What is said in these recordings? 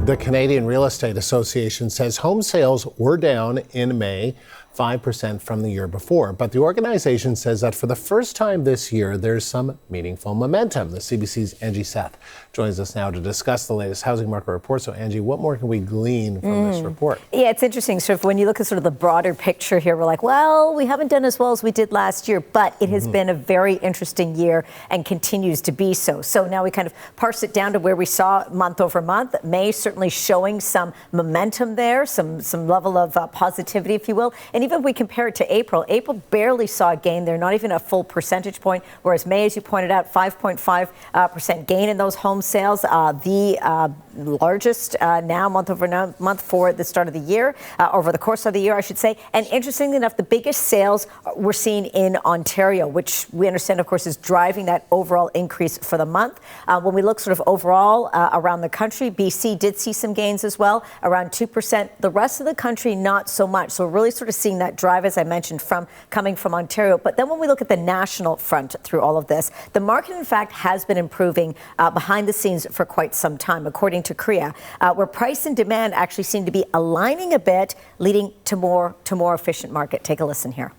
The Canadian Real Estate Association says home sales were down in May, 5% from the year before. But the organization says that for the first time this year, there's some meaningful momentum. The CBC's Angie Seth joins us now to discuss the latest housing market report. So, Angie, what more can we glean from this report? Yeah, it's interesting. So when you look at sort of the broader picture here, we're like, well, we haven't done as well as we did last year, but it has been a very interesting year and continues to be so. So now we kind of parse it down to where we saw month over month. May certainly showing some momentum there, some level of positivity, if you will. And even if we compare it to April barely saw a gain there, not even a full percentage point, whereas May, as you pointed out, 5.5% gain in those home sales, the largest now month over month for the start of the year, over the course of the year, I should say. And interestingly enough, the biggest sales we're seeing in Ontario, which we understand, of course, is driving that overall increase for the month. When we look sort of overall around the country, BC did see some gains as well, around 2%. The rest of the country, not so much. So we're really sort of seeing that drive, as I mentioned, coming from Ontario. But then when we look at the national front through all of this, the market, in fact, has been improving behind the scenes for quite some time, according to CREA, where price and demand actually seem to be aligning a bit, leading to more efficient market. Take a listen here.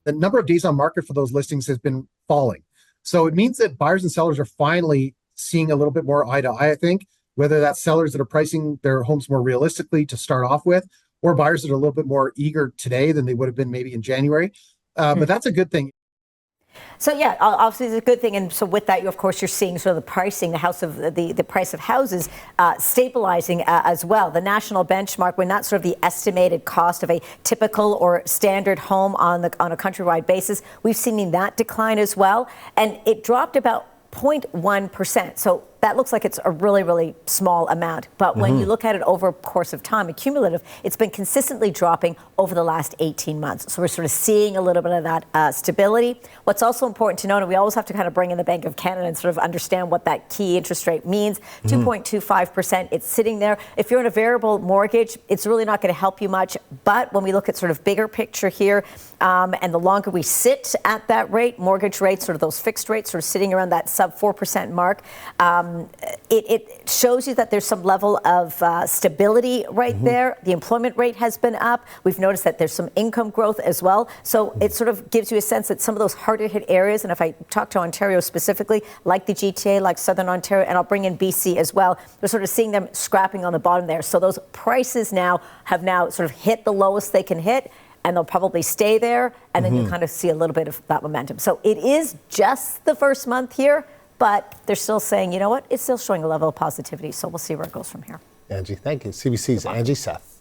The number of days on market for those listings has been falling. So it means that buyers and sellers are finally seeing a little bit more eye to eye, I think, whether that's sellers that are pricing their homes more realistically to start off with, or buyers that are a little bit more eager today than they would have been maybe in January. But that's a good thing. So yeah, obviously it's a good thing, and so with that, of course, you're seeing sort of the pricing, the price of houses stabilizing as well. The national benchmark, when that's sort of the estimated cost of a typical or standard home on a countrywide basis, we've seen that decline as well, and it dropped about 0.1%. So that looks like it's a really, really small amount. But when you look at it over a course of time, accumulative, it's been consistently dropping over the last 18 months. So we're sort of seeing a little bit of that stability. What's also important to note, and we always have to kind of bring in the Bank of Canada and sort of understand what that key interest rate means, 2.25%, it's sitting there. If you're in a variable mortgage, it's really not going to help you much. But when we look at sort of bigger picture here, and the longer we sit at that rate, mortgage rates, sort of those fixed rates, sort of sitting around that sub 4% mark, it shows you that there's some level of stability right there. The employment rate has been up. We've noticed that there's some income growth as well. So it sort of gives you a sense that some of those harder hit areas, and if I talk to Ontario specifically, like the GTA, like Southern Ontario, and I'll bring in BC as well, we're sort of seeing them scrapping on the bottom there. So those prices have sort of hit the lowest they can hit, and they'll probably stay there, and then you kind of see a little bit of that momentum. So it is just the first month here, but they're still saying, you know what, it's still showing a level of positivity. So we'll see where it goes from here. Angie, thank you. CBC's Angie Seth.